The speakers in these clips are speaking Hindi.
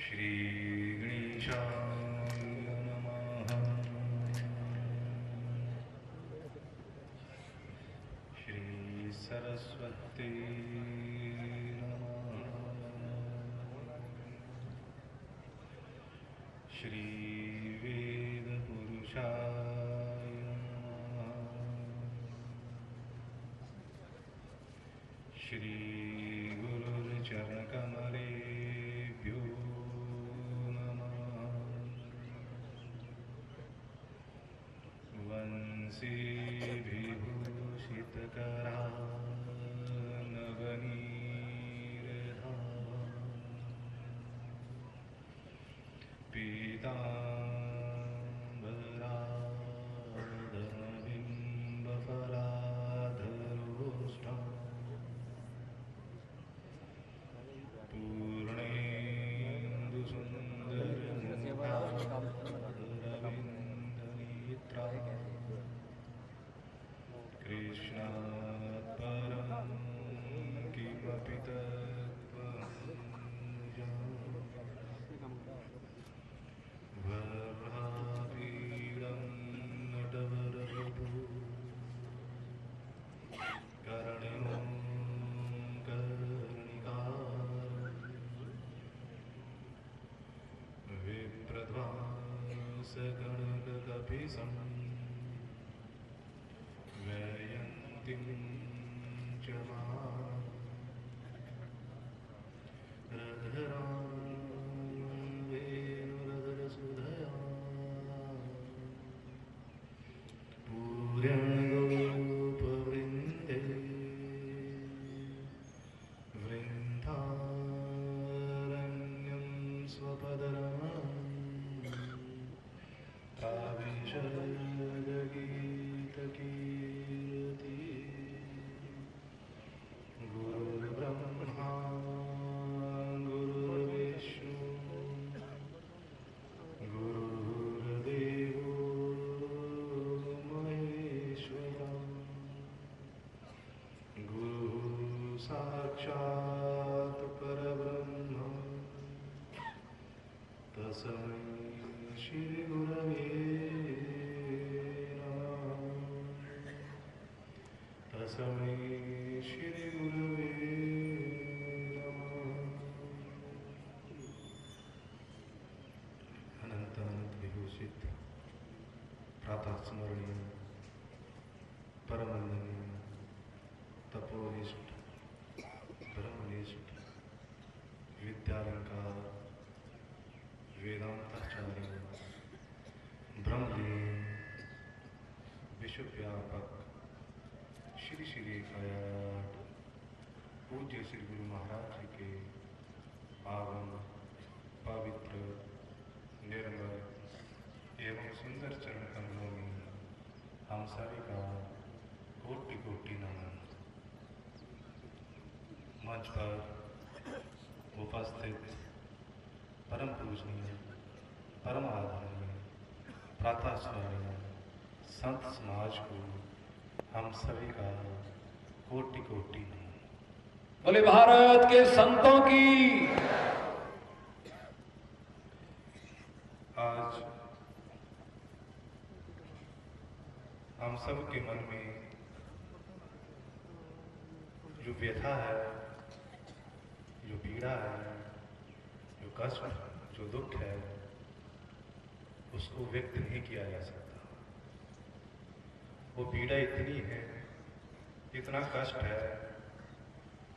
श्री गणेशाय नमः। श्री सरस्वती नमः। श्री वेदपुरुषाय नमः। श्री गुरुर्चरणकमलेभ्यो नमः। वंशी विभूषितकरा नवनीरधा पीताम्बरा बिम्बफलाधरोष्ठा पूर्णेन्दुसुन्दरमुखारविन्दनेत्रा कृष्णात् परं किमपि तत्त्वमनुजा वर्णाभीडं नटवरवधू कर्णिनो विप्रध्वांसगणकपिसं वयन्तीं च रधरां वेणुरधरसुधया पूर्णगोपवृन्दे वृन्दारण्यं स्वपदरमणम् आविशदगीतकीर्ति गुरुर्ब्रह्मा गुरुर्विष्णु गुरुर्देवो महेश्वरा गुरुः साक्षात् परब्रह्म तस्मै श्री गुरवे नमः। तस्मै श्री गुरवे नमः। अनंत अनंत विभूषित प्रातः स्मरणीय परमवंदनीय तपोनिष्ठ ब्रह्मनिष्ठ विद्यालंकार वेदांताचार्य ब्रह्मलीन विश्वव्यापक श्री श्री कायाट पूज्य श्री गुरु महाराज जी के पावन पवित्र निर्मल एवं सुंदर चरण कमलों में हम सभी का कोटि कोटि नमन। मंच पर उपस्थित परम पूजनीय परम आदरणीय प्रातः स्मरणीय संत समाज को हम सभी का कोटि कोटि नमन। बोले भारत के संतों की। आज हम सब के मन में जो व्यथा है, जो पीड़ा है, जो कष्ट, जो दुख है, उसको व्यक्त नहीं किया जा सकता। वो पीड़ा इतनी है, इतना कष्ट है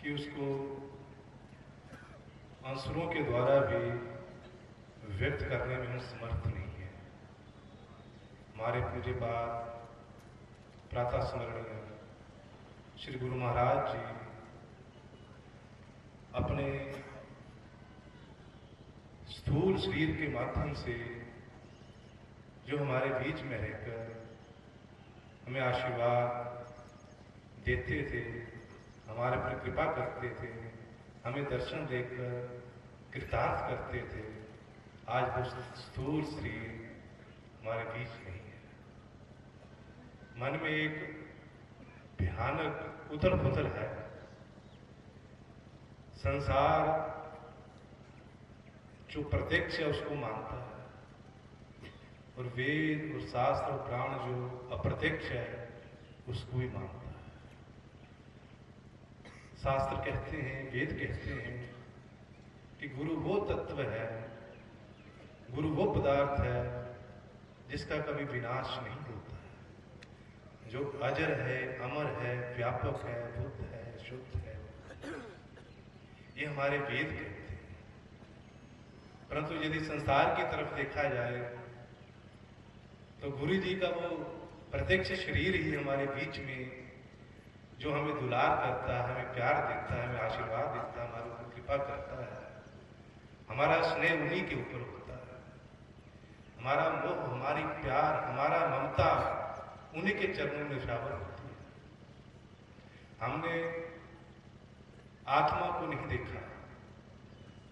कि उसको आंसुओं के द्वारा भी व्यक्त करने में हम समर्थ नहीं है। हमारे पूज्य पाद प्रातः स्मरणीय श्री गुरु महाराज जी अपने स्थूल शरीर के माध्यम से जो हमारे बीच में रहकर हमें आशीर्वाद देते थे, हमारे पर कृपा करते थे, हमें दर्शन देकर कृतार्थ करते थे, आज वो स्थूल शरीर हमारे बीच नहीं है। मन में एक भयानक उथल पुथल है। संसार जो प्रत्यक्ष है उसको मानता है, और वेद और शास्त्र और पुराण जो अप्रत्यक्ष है उसको भी मानता है। शास्त्र कहते हैं, वेद कहते हैं कि गुरु वो तत्व है, गुरु वो पदार्थ है जिसका कभी विनाश नहीं होता है, जो अजर है, अमर है, व्यापक है, बुद्ध है, शुद्ध है। ये हमारे वेद कहते हैं। परंतु यदि संसार की तरफ देखा जाए तो गुरु जी का वो प्रत्यक्ष शरीर ही हमारे बीच में जो हमें दुलार करता है, हमें प्यार देता है, हमें आशीर्वाद देता है, हमारे ऊपर कृपा करता है। हमारा स्नेह उन्हीं के ऊपर होता है, हमारा मोह, हमारी प्यार, हमारा ममता उन्हीं के चरणों में निछावर होती है। हमने आत्मा को नहीं देखा,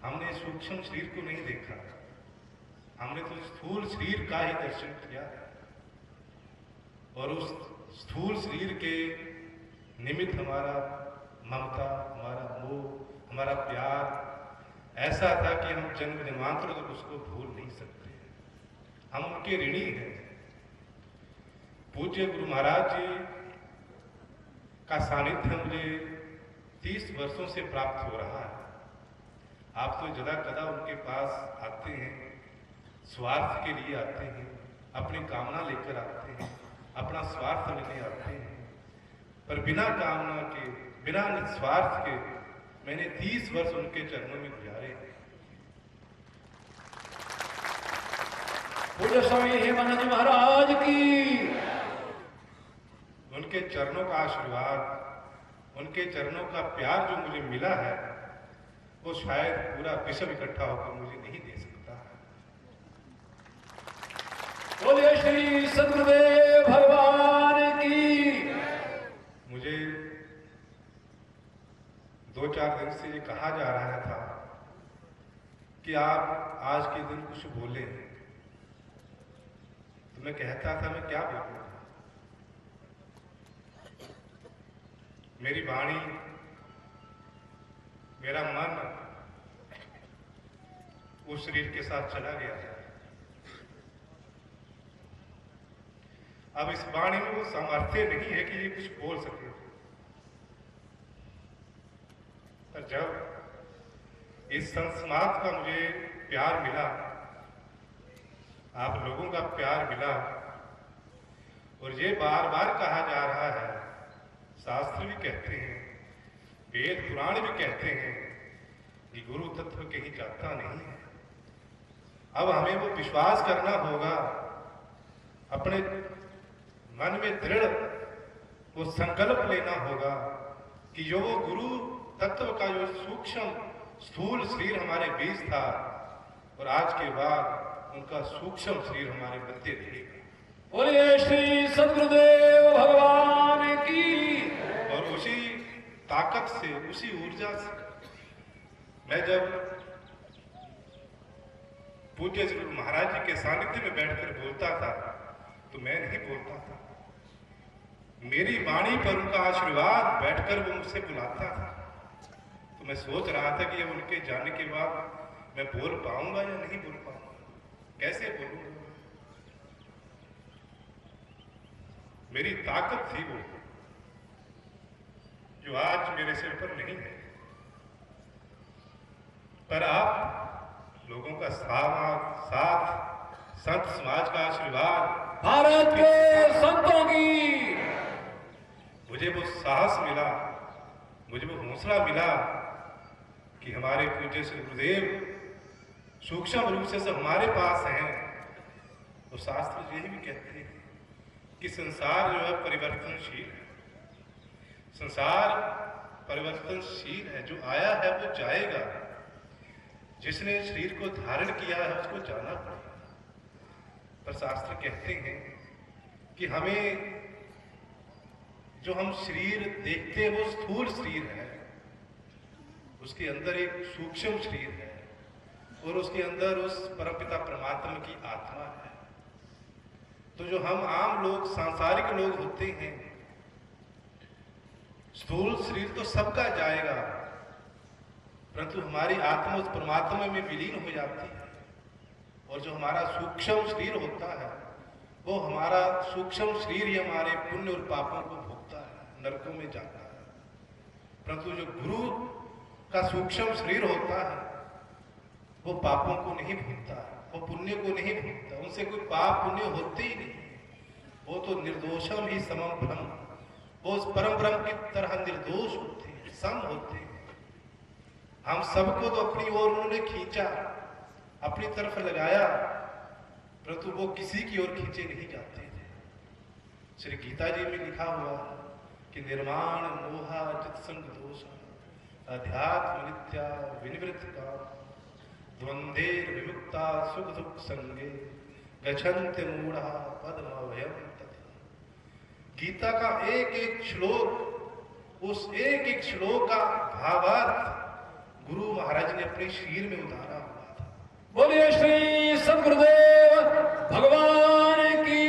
हमने सूक्ष्म शरीर को नहीं देखा, हमने तो स्थूल शरीर का ही दर्शन किया, और उस स्थूल शरीर के निमित्त हमारा ममता, हमारा मोह, हमारा प्यार ऐसा था कि हम जन्म जन्मांतर तक उसको भूल नहीं सकते। हम उनके ऋणी हैं। पूज्य गुरु महाराज जी का सानिध्य मुझे 30 वर्षों से प्राप्त हो रहा है। आप तो जदा कदा उनके पास आते हैं, स्वार्थ के लिए आते हैं, अपनी कामना लेकर आते हैं, अपना स्वार्थ लेने आते हैं, पर बिना कामना के, बिना निस्वार्थ के मैंने 30 वर्ष उनके चरणों में गुजारे। पूज्य स्वामी हेमानंद महाराज की, उनके चरणों का आशीर्वाद, उनके चरणों का प्यार जो मुझे मिला है वो शायद पूरा विश्व इकट्ठा होकर मुझे नहीं दे सकता। बोलिए श्री सद्गुरुदेव भगवान की। मुझे 2-4 दिन से ये कहा जा रहा था कि आप आज के दिन कुछ बोले, तो मैं कहता था मैं क्या बोलूं। मेरी वाणी, मेरा मन उस शरीर के साथ चला गया है। अब इस वाणी में वो सामर्थ्य नहीं है कि ये कुछ बोल सके। पर जब इस संस्माद का मुझे प्यार मिला, आप लोगों का प्यार मिला, और ये बार बार कहा जा रहा है, शास्त्र भी कहते हैं, वेद पुराण भी कहते हैं कि गुरु तत्व कहीं जाता नहीं है। अब हमें वो विश्वास करना होगा, अपने मन में दृढ़ वो संकल्प लेना होगा कि जो वो गुरु तत्व का जो सूक्ष्म स्थूल शरीर हमारे बीच था, और आज के बाद उनका सूक्ष्म शरीर हमारे मध्य रहेगा। बोलिए श्री सद्गुरुदेव भगवान की। और उसी ताकत से, उसी ऊर्जा से मैं जब पूज्य श्री गुरु महाराज जी के सानिध्य में बैठकर बोलता था तो मैं नहीं बोलता था, मेरी वाणी पर उनका आशीर्वाद बैठकर वो मुझसे बुलाता था। तो मैं सोच रहा था कि अब उनके जाने के बाद मैं बोल पाऊंगा या नहीं बोल पाऊंगा, कैसे बोलूंगा। मेरी ताकत थी वो, जो आज मेरे सिर पर नहीं है। पर आप लोगों का साथ, संत समाज का आशीर्वाद, भारत के संतों की, मुझे वो साहस मिला, मुझे वो हौसला मिला कि हमारे पूज्य श्री गुरुदेव सूक्ष्म रूप से सब हमारे पास हैं। और शास्त्र यही भी कहते हैं कि संसार जो है परिवर्तनशील है, संसार परिवर्तनशील है, जो आया है वो जाएगा, जिसने शरीर को धारण किया है उसको जाना पड़ेगा। पर शास्त्र कहते हैं कि हमें जो हम शरीर देखते हैं वो स्थूल शरीर है, उसके अंदर एक सूक्ष्म शरीर है, और उसके अंदर उस परमपिता परमात्मा की आत्मा है। तो जो हम आम लोग, सांसारिक लोग होते हैं, स्थूल शरीर तो सबका जाएगा, परंतु हमारी आत्मा उस परमात्मा में विलीन हो जाती है, और जो हमारा सूक्ष्म शरीर होता है वो हमारा सूक्ष्म शरीर ही हमारे पुण्य और पापों को भोगता है, नरकों में जाता है। परंतु जो गुरु का सूक्ष्म शरीर होता है वो पापों को नहीं भोगता, वो पुण्य को नहीं भोगता, उनसे कोई पाप पुण्य होते ही नहीं। वो तो निर्दोषम ही समम ब्रह्म, वो उस परम ब्रह्म की तरह निर्दोष होते हैं, सम होते हैं। हम सबको तो अपनी ओर उन्होंने खींचा, अपनी तरफ लगाया, परंतु वो किसी की ओर खींचे नहीं जाते थे। श्री गीता जी में लिखा हुआ कि निर्माण मोहा चित्संग दोष अध्यात्म नित्या विनिवृत्त का द्वंद्वेर विमुक्ता सुख दुख संगे गच्छन्ति मूढ़ा पद्मभयम् तथा। गीता का एक एक श्लोक, उस एक एक श्लोक का भावार्थ गुरु महाराज ने अपने शरीर में उतारा हुआ था। बोलिए श्री सद्गुरुदेव भगवान की।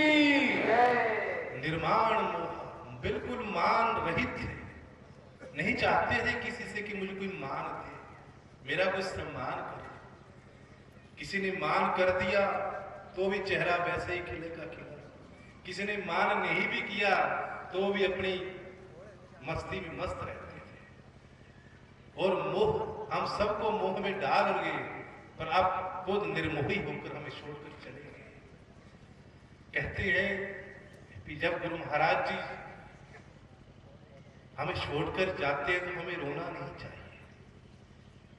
निर्माण मोह, बिल्कुल मान रहित थे, नहीं चाहते थे किसी से कि मुझे कोई मान दे, मेरा कोई सम्मान करे। किसी ने मान कर दिया तो भी चेहरा वैसे ही खिलेगा खिला, किसी ने मान नहीं भी किया तो भी अपनी मस्ती में मस्त रहते थे। और मोह, हम सबको मोह में डाल गए, पर आप खुद निर्मोही होकर हमें छोड़कर चले गए। कहते हैं कि जब गुरु महाराज जी हमें छोड़कर जाते हैं तो हमें रोना नहीं चाहिए।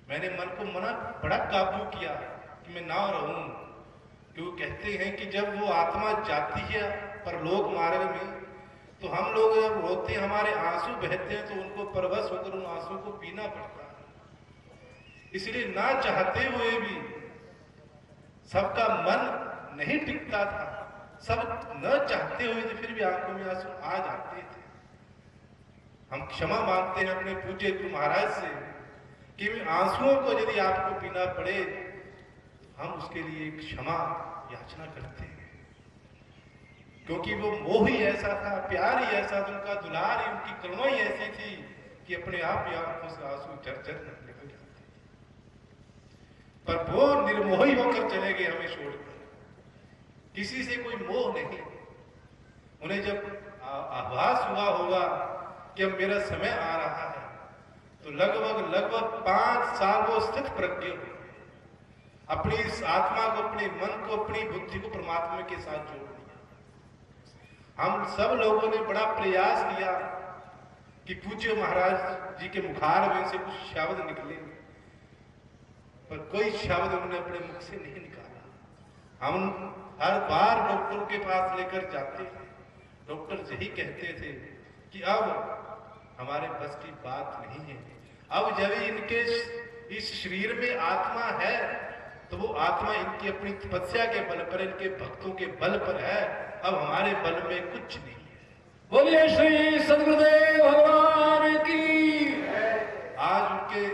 मैंने मन को बड़ा काबू किया कि मैं ना रहूं, क्योंकि कहते हैं कि जब वो आत्मा जाती है परलोक मार्ग में, तो हम लोग जब रोते, हमारे आंसू बहते हैं, तो उनको परवश होकर उन आंसू को पीना पड़ता है। इसलिए ना चाहते हुए भी सबका मन नहीं टिकता था, सब न चाहते हुए थे, फिर भी आंखों में आंसू आ जाते थे। हम क्षमा मांगते हैं अपने पूज्य गुरु महाराज से कि आंसुओं को यदि आपको पीना पड़े, हम उसके लिए क्षमा याचना करते हैं, क्योंकि वो मोह ही ऐसा था, प्यार ही ऐसा था, उनका दुलार ही, उनकी करुणा ही ऐसी थी कि अपने आप ही आंखों से आंसू झरझर निकल जाते। पर वो निर्मोही होकर चले गए हमें छोड़कर, किसी से कोई मोह नहीं। उन्हें जब आभास हुआ होगा कि अब मेरा समय आ रहा है, तो लगभग 5 साल वो स्थित प्रज्ञ हुए, अपनी इस आत्मा को, अपने मन को, अपनी बुद्धि को परमात्मा के साथ जोड़ दिया। हम सब लोगों ने बड़ा प्रयास किया कि पूज्य महाराज जी के मुखार में से कुछ शब्द निकले, पर कोई शब्द उन्होंने अपने मुख से नहीं निकाला। हम हर बार डॉक्टर के पास लेकर जाते थे, डॉक्टर यही कहते थे कि अब हमारे बस की बात नहीं है, अब जब इनके इस शरीर में आत्मा है तो वो आत्मा इनकी अपनी तपस्या के बल पर, इनके भक्तों के बल पर है, अब हमारे बल में कुछ नहीं है। बोलिए श्री सद्गुरुदेव भगवान की। आज उनके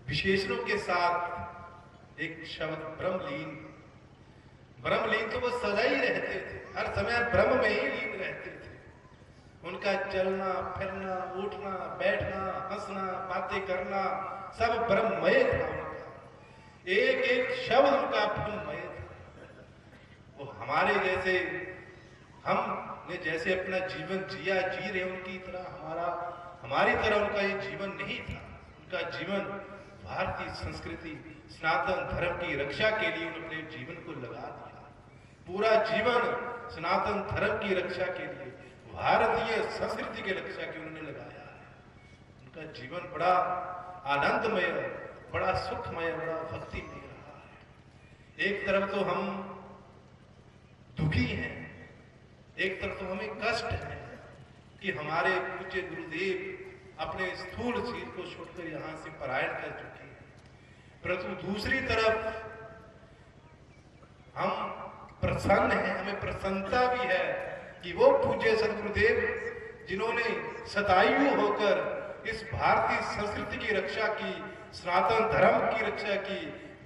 विशेषणों के साथ एक शब्द ब्रह्मलीन। ब्रह्मलीन तो वो सदा ही रहते थे, हर समय ब्रह्म में ही लीन रहते थे। उनका चलना फिरना, उठना बैठना, हंसना, बातें करना सब ब्रह्ममय था। उनका एक एक शब्द उनका ब्रह्ममय था। वो हमारे जैसे, हमने जैसे अपना जीवन जिया, जी रहे उनकी तरह हमारी तरह उनका ये जीवन नहीं था। उनका जीवन भारतीय संस्कृति, सनातन धर्म की रक्षा के लिए उन्होंने जीवन को लगा दिया। पूरा जीवन सनातन धर्म की रक्षा के लिए, भारतीय संस्कृति के रक्षा के उन्होंने लगाया है। उनका जीवन बड़ा आनंदमय, बड़ा सुखमय, बड़ा भक्तिमय रहा है। एक तरफ तो हम दुखी हैं, एक तरफ तो हमें कष्ट है कि हमारे पूज्य गुरुदेव अपने स्थूल शरीर को छोड़कर यहां से पलायन कर चुके हैं, परंतु दूसरी तरफ हम प्रसन्न हैं, हमें प्रसन्नता भी है कि वो पूज्य सदगुरुदेव जिन्होंने शतायु होकर इस भारतीय संस्कृति की रक्षा की, सनातन धर्म की रक्षा की,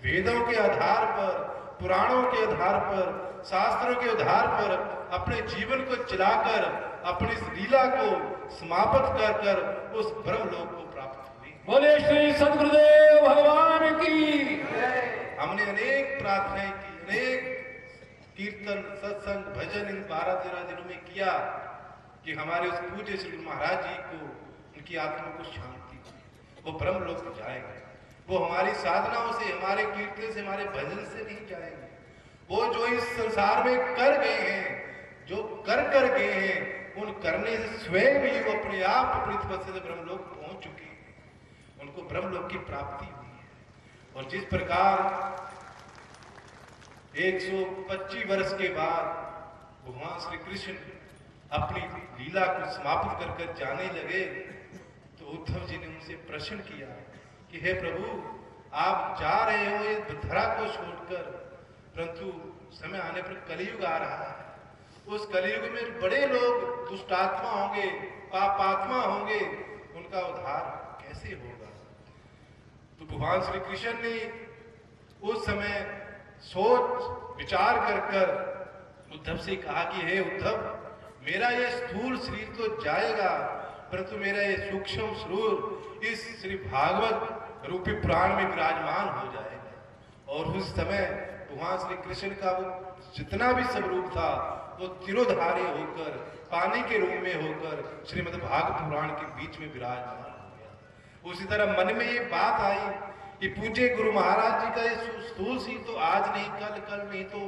वेदों के आधार पर, पुराणों के आधार पर, शास्त्रों के आधार पर अपने जीवन को चलाकर अपनी इस लीला को समाप्त कर उस ब्रह्मलोक को प्राप्त हुए। बोले श्री सद्गुरुदेव भगवान की। हमने अनेक प्रार्थनाएं की, अनेक कीर्तन सत्संग भजन इन 12-13 दिनों में किया कि हमारे उस पूज्य श्री गुरु महाराज जी को, उनकी आत्मा को शांति, वो ब्रह्म लोक जाएंगे। वो हमारी साधनाओं से, हमारे कीर्तन से, हमारे भजन से नहीं जाएंगे। वो जो इस संसार में कर गए हैं, जो कर गए हैं, उन करने से स्वयं ही वो अपने आप अपनी तपस्या से ब्रह्मलोक पहुंच चुके हैं, उनको ब्रह्मलोक की प्राप्ति हुई है। और जिस प्रकार 125 वर्ष के बाद भगवान श्री कृष्ण अपनी लीला को समाप्त कर कर जाने लगे, तो उद्धव जी ने उनसे प्रश्न किया कि हे प्रभु, आप जा रहे हो ये धरा को छोड़कर, परंतु समय आने पर कलयुग आ रहा है। उस कलयुग में बड़े लोग दुष्टात्मा होंगे, पापात्मा होंगे, उनका उद्धार कैसे होगा? तो भगवान श्री कृष्ण ने उस समय सोच विचार कर उद्धव से कहा कि हे उद्धव, मेरा ये स्थूल शरीर तो जाएगा, परंतु मेरा ये सूक्ष्म स्वरूप इस श्री भागवत रूपी प्राण में विराजमान हो जाएगा। और उस समय भगवान श्री कृष्ण का वो जितना भी स्वरूप था, वो तिरोधारी होकर, पानी के रूप में होकर श्रीमद् भागवत पुराण के बीच में विराजमान हो गया। उसी तरह मन में ये बात आई कि पूज्य गुरु महाराज जी का ये स्थूल शरीर तो आज नहीं, कल नहीं तो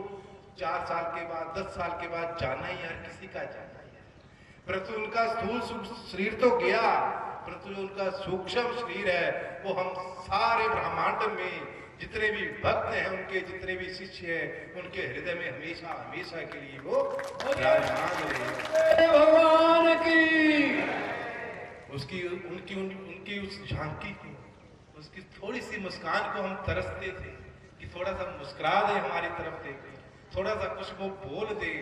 4 साल के बाद, 10 साल के बाद जाना ही, हर किसी का जाना ही है। परंतु उनका स्थूल शरीर तो गया, परंतु जो उनका सूक्ष्म शरीर है, वो हम सारे ब्रह्मांड में जितने भी भक्त हैं, उनके जितने भी शिष्य हैं, उनके हृदय में हमेशा हमेशा के लिए वो विराजमान है। भगवान की उनकी उस झांकी को, उसकी थोड़ी सी मुस्कान को हम तरसते थे कि थोड़ा सा मुस्कुरा दे हमारी तरफ देखे, थोड़ा सा कुछ वो बोल दे,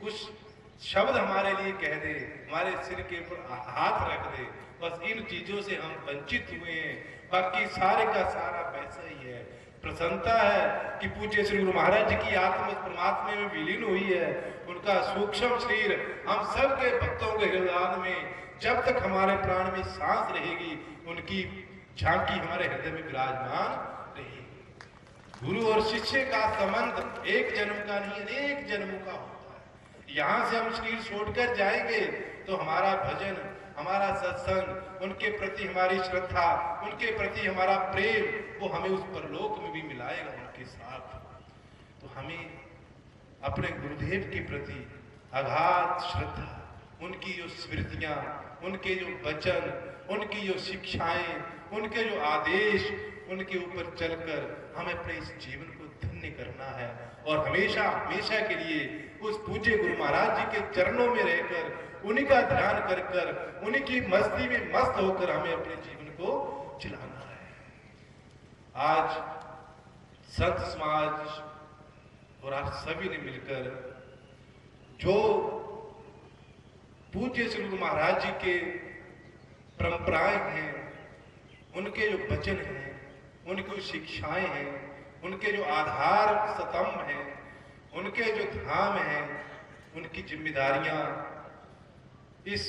कुछ शब्द हमारे लिए कह दे, हमारे सिर के ऊपर हाथ रख दे। बस इन चीजों से हम वंचित हुए हैं। बाकी सारे का सारा वैसा ही है। प्रसन्नता है कि पूज्य श्री गुरु महाराज जी की आत्मा परमात्मा में विलीन हुई है। उनका सूक्ष्म शरीर हम सब के भक्तों के हृदय में, जब तक हमारे प्राण में सांस रहेगी, उनकी झांकी हमारे हृदय में विराजमान रहेगी। गुरु और शिष्य का संबंध एक जन्म का नहीं, अनेक जन्मों का होता है। यहाँ से हम शरीर छोड़कर जाएंगे तो हमारा भजन, हमारा सत्संग, उनके प्रति हमारी श्रद्धा, उनके प्रति हमारा प्रेम, वो हमें उस परलोक में भी मिलाएगा उनके साथ। तो हमें अपने गुरुदेव के प्रति अगाध श्रद्धा, उनकी जो स्मृतियां, उनके जो वचन, उनकी जो शिक्षाएं, उनके जो आदेश, उनके ऊपर चलकर हमें अपने इस जीवन को धन्य करना है। और हमेशा हमेशा के लिए उस पूज्य गुरु महाराज जी के चरणों में रहकर, उन्हीं का ध्यान कर कर, उन्हीं की मस्ती में मस्त होकर हमें अपने जीवन को चलाना है। आज संत समाज और आप सभी ने मिलकर जो पूज्य श्री गुरु महाराज जी के परंपराएं हैं, उनके जो वचन हैं, उनकी शिक्षाएं हैं, उनके जो आधार स्तंभ हैं, उनके जो धाम हैं, उनकी जिम्मेदारियां इस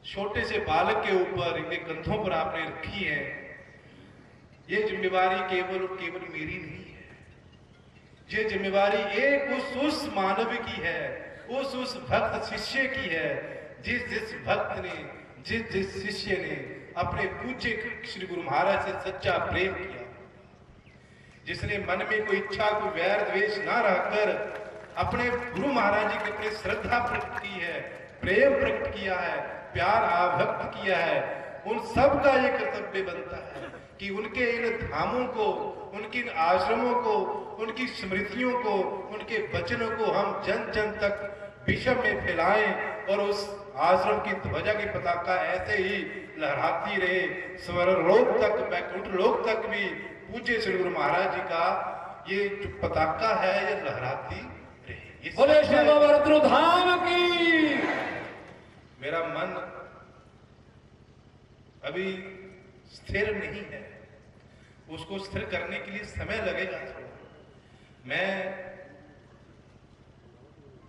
छोटे से बालक के ऊपर, इनके कंधों पर आपने रखी है। ये जिम्मेवारी केवल और केवल मेरी नहीं है, ये जिम्मेवारी एक उस मानव की है, उस भक्त शिष्य की है, जिस भक्त ने, जिस शिष्य ने अपने पूज्य श्री गुरु महाराज से सच्चा प्रेम किया, जिसने मन में कोई इच्छा, कोई वैर द्वेष ना रहकर अपने गुरु महाराज जी की अपनी श्रद्धा प्रकट की है, प्रेम प्रकट किया है, प्यार आभक्त किया है। उन सब का ये कर्तव्य बनता है कि उनके इन धामों को, उनके इन आश्रमों को, उनकी स्मृतियों को, उनके वचनों को हम जन जन तक विश्व में फैलाएं और उस आश्रम की ध्वजा की पताका ऐसे ही लहराती रहे, स्वर्ग लोक तक, वैकुंठ लोक तक भी पूज्य श्री गुरु महाराज जी का ये जो पताका है, ये लहराती रहे। बोले श्री बाबा रुद्रधाम की। मेरा मन अभी स्थिर नहीं है, उसको स्थिर करने के लिए समय लगेगा थोड़ा। मैं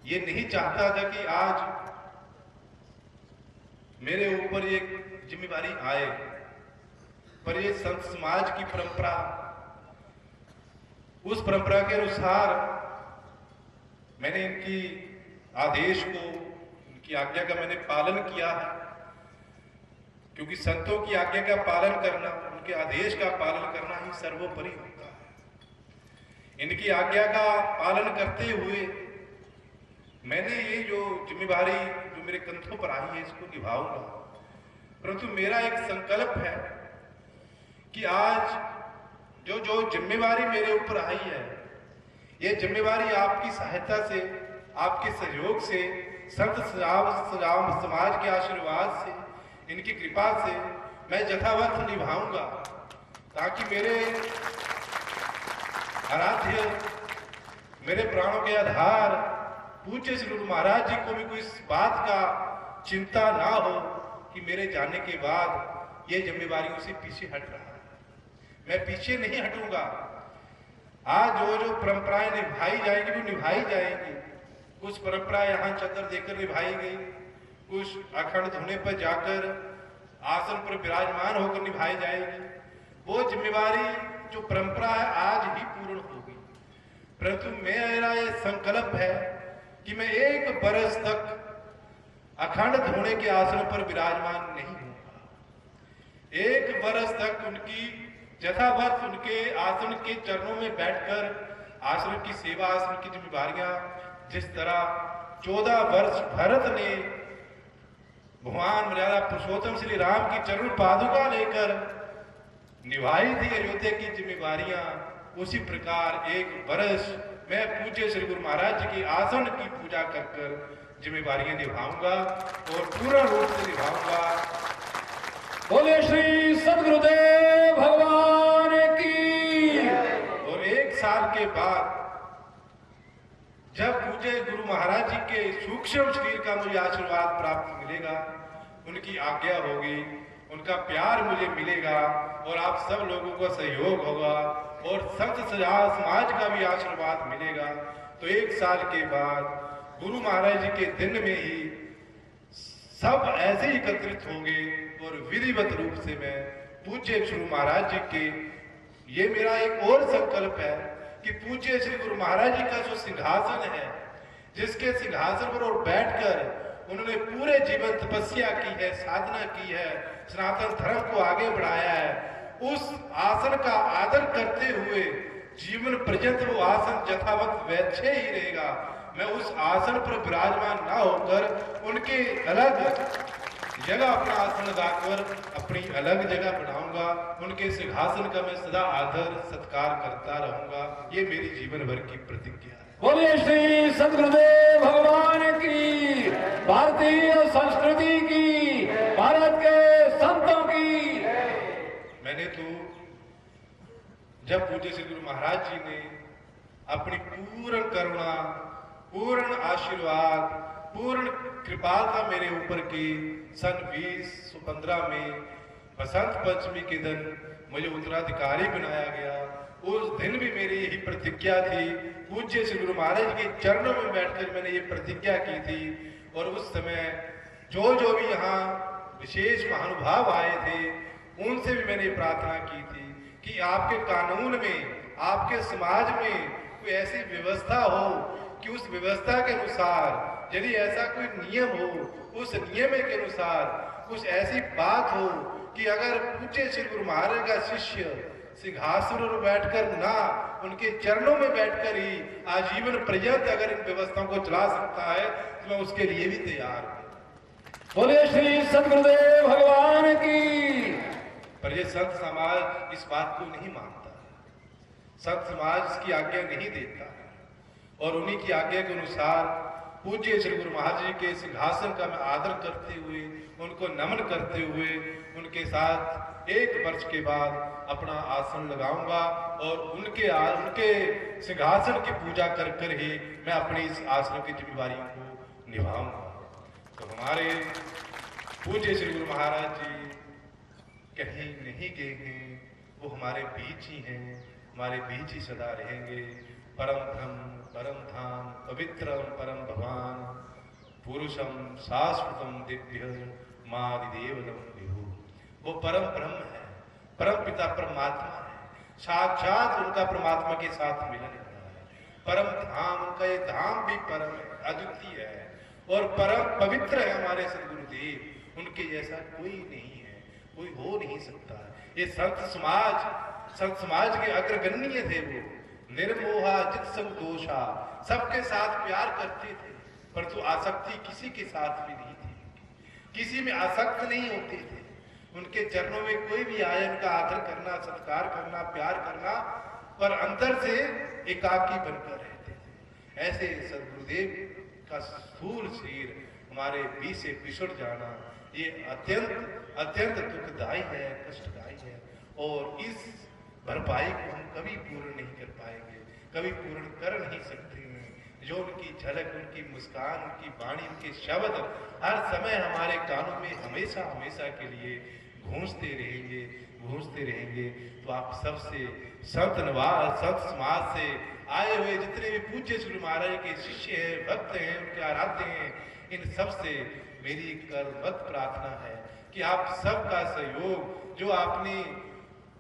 ये नहीं चाहता था कि आज मेरे ऊपर ये जिम्मेवारी आए, पर ये संत समाज की परंपरा, उस परंपरा के अनुसार मैंने इनकी आदेश को, इनकी आज्ञा का मैंने पालन किया है, क्योंकि संतों की आज्ञा का पालन करना, उनके आदेश का पालन करना ही सर्वोपरि होता है। इनकी आज्ञा का पालन करते हुए मैंने ये जो जिम्मेवारी जो मेरे कंधों पर आई है इसको निभाऊंगा। परंतु मेरा एक संकल्प है कि आज जो जो जिम्मेवारी मेरे ऊपर आई है, ये जिम्मेवारी आपकी सहायता से, आपके सहयोग से, संत समाज के आशीर्वाद से, इनकी कृपा से मैं यथावत निभाऊंगा, ताकि मेरे आराध्य, मेरे प्राणों के आधार पूज्य श्री गुरु महाराज जी को भी कोई इस बात का चिंता ना हो कि मेरे जाने के बाद ये जिम्मेवारी उसे पीछे हट रहा है। मैं पीछे नहीं हटूंगा। आज जो जो परंपराएं निभाई जाएंगी वो निभाई जाएंगी। कुछ परंपराएं यहाँ चक्कर देकर निभाई गई, कुछ अखंड धुने पर जाकर आसन पर विराजमान होकर निभाई जाएगी। वो जिम्मेवारी जो परंपरा है आज ही पूर्ण होगी। परंतु मेरा ये संकल्प है कि मैं 1 बरस तक अखंड धुने के आसन पर विराजमान नहीं होगा। 1 बरस तक उनकी यथावत उनके आसन के चरणों में बैठकर आश्रम की सेवा, आश्रम की जिम्मेवारियां जिस तरह 14 वर्ष भरत ने भगवान मर्यादा पुरुषोत्तम श्री राम की चरण पादुका लेकर निभाई थी अयोध्या की जिम्मेवारियां, उसी प्रकार 1 बरस मैं पूज्य श्री गुरु महाराज जी के आसन की पूजा कर कर जिम्मेवारियां निभाऊंगा और पूर्ण रूप से निभाऊंगा। बोले श्री सदगुरुदेव भगवान की। और 1 साल के बाद जब पूज्य गुरु महाराज जी के सूक्ष्म शरीर का मुझे आशीर्वाद प्राप्त मिलेगा, उनकी आज्ञा होगी, उनका प्यार मुझे मिलेगा और आप सब लोगों का सहयोग होगा और संत समाज का भी आशीर्वाद मिलेगा, तो 1 साल के बाद गुरु महाराज जी के दिन में ही सब ऐसे ही एकत्रित होंगे और विधिवत रूप से मैं पूज्य श्री महाराज जी के, ये मेरा एक और संकल्प है कि पूज्य श्री गुरु महाराज जी का जो सिंहासन है, जिसके सिंहासन पर और बैठकर उन्होंने पूरे जीवन तपस्या की है, साधना की है, सनातन धर्म को आगे बढ़ाया है, उस आसन का आदर करते हुए जीवन पर्यंत वो आसन यथावत वैसे ही रहेगा। मैं उस आसन पर विराजमान ना होकर उनके अलग जगह अपना आसन लगाकर अपनी अलग जगह बनाऊंगा। उनके सिंहासन का मैं सदा आदर सत्कार करता रहूंगा। ये मेरी जीवन भर की प्रतिज्ञा है। बोले श्री सदगुरुदेव भगवान की, भारतीय संस्कृति की, भारत के संतों की। मैंने तो जब पूज्य श्री गुरु महाराज जी ने अपनी पूर्ण करुणा, पूर्ण आशीर्वाद, पूर्ण कृपालता मेरे ऊपर की सन 2015 में बसंत पंचमी के दिन मुझे उत्तराधिकारी बनाया गया, उस दिन भी मेरी यही प्रतिज्ञा थी। पूज्य श्री गुरु महाराज के चरणों में बैठकर मैंने ये प्रतिज्ञा की थी और उस समय जो जो भी यहाँ विशेष महानुभाव आए थे उनसे भी मैंने प्रार्थना की थी कि आपके कानून में, आपके समाज में कोई ऐसी व्यवस्था हो कि उस व्यवस्था के अनुसार यदि ऐसा कोई नियम हो, उस नियम के अनुसार कुछ ऐसी बात हो कि अगर पूज्य श्री गुरु महाराज का शिष्य सिंहासन पर बैठकर ना, उनके चरणों में बैठकर ही आजीवन पर्यंत अगर इन व्यवस्थाओं को चला सकता है तो मैं उसके लिए भी तैयार हूं। बोले श्री सदगुरुदेव भगवान की। पर ये संत समाज इस बात को नहीं मानता, संत समाज इसकी आज्ञा नहीं देता और उन्हीं की आज्ञा के अनुसार पूज्य श्री गुरु महाराज जी के सिंहासन का मैं आदर करते हुए, उनको नमन करते हुए उनके साथ 1 वर्ष के बाद अपना आसन लगाऊंगा और उनके सिंहासन की पूजा कर कर ही मैं अपनी इस आश्रम की जिम्मेवारी को निभाऊंगा। तो हमारे पूज्य श्री गुरु महाराज जी कहीं नहीं गए हैं, वो हमारे बीच ही हैं, हमारे बीच ही सदा रहेंगे। परम ब्रह्म, परम धाम, पवित्रम परम भगवान, पुरुषम शाश्वतम दिव्य मादिदेवदम विभु। वो परम ब्रह्म है, परम पिता परमात्मा है, साक्षात उनका परमात्मा के साथ मिलन हुआ है। परम धाम, उनका ये धाम भी परम है, अद्वितीय है और परम पवित्र है हमारे सदगुरुदेव। उनके जैसा कोई नहीं है, कोई हो नहीं सकता। ये संत समाज के अग्रगण्य थे। वो निर्मोहा जित संग दोषा, सबके साथ प्यार करते थे, परंतु आसक्ति किसी के साथ भी नहीं थी, किसी में आसक्त नहीं होते थे। उनके चरणों में कोई भी आए, उनका आदर करना, सत्कार करना, प्यार करना, पर अंदर से एकाकी बनकर रहते थे। ऐसे सदगुरुदेव का स्थूल शरीर हमारे बीच से पिछड़ जाना ये अत्यंत दुखदायी है, कष्टदायी है और इस भरपाई को हम कभी पूर्ण नहीं कर पाएंगे, कभी पूर्ण कर नहीं सकते हैं। जो उनकी झलक, उनकी मुस्कान, उनकी वाणी, उनके शब्द हर समय हमारे कानों में हमेशा हमेशा के लिए गूंजते रहेंगे। तो आप सबसे संत समाज से आए हुए जितने भी पूज्य श्री महाराज के शिष्य हैं, भक्त हैं, उनके आराध्य हैं, इन सब से मेरी करवत प्रार्थना है कि आप सबका सहयोग, जो आपने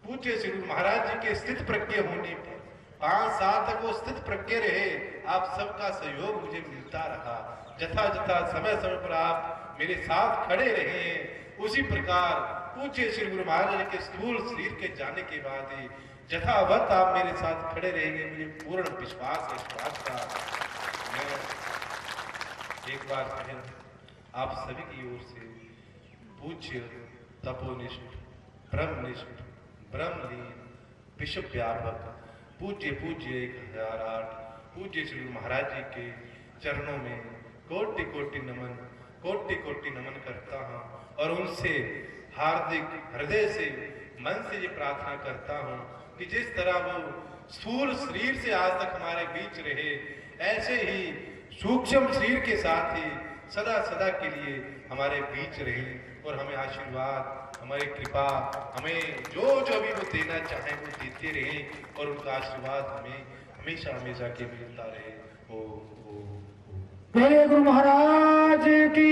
पूज्य श्री महाराज जी के स्थित प्रज्ञ होने पर 5 साल तक वो स्थित प्रज्ञ रहे, आप सबका सहयोग मुझे मिलता रहा। जथा समय पर आप मेरे साथ खड़े रहे हैं, उसी प्रकार पूज्य श्री गुरु महाराज के स्थूल शरीर के जाने के बाद ही जथावत आप मेरे साथ खड़े रहेंगे, मुझे पूर्ण विश्वास है। इस बात का मैं एक बार फिर आप सभी की ओर से पूज्य तपोनिष्ठ, ब्रह्मनिष्ठ, ब्रह्मलीन, विश्व व्यापक पूज्य 1008 पूज्य श्री महाराज जी के चरणों में कोटि कोटि नमन करता हूँ और उनसे हार्दिक हृदय से, मन से ये प्रार्थना करता हूँ कि जिस तरह वो स्थूल शरीर से आज तक हमारे बीच रहे, ऐसे ही सूक्ष्म शरीर के साथ ही सदा के लिए हमारे बीच रहे और हमें आशीर्वाद, हमारी कृपा, हमें जो भी वो देना चाहे वो देते रहे और उनका आशीर्वाद हमें हमेशा के मिलता रहे। ओ मेरे गुरु महाराज की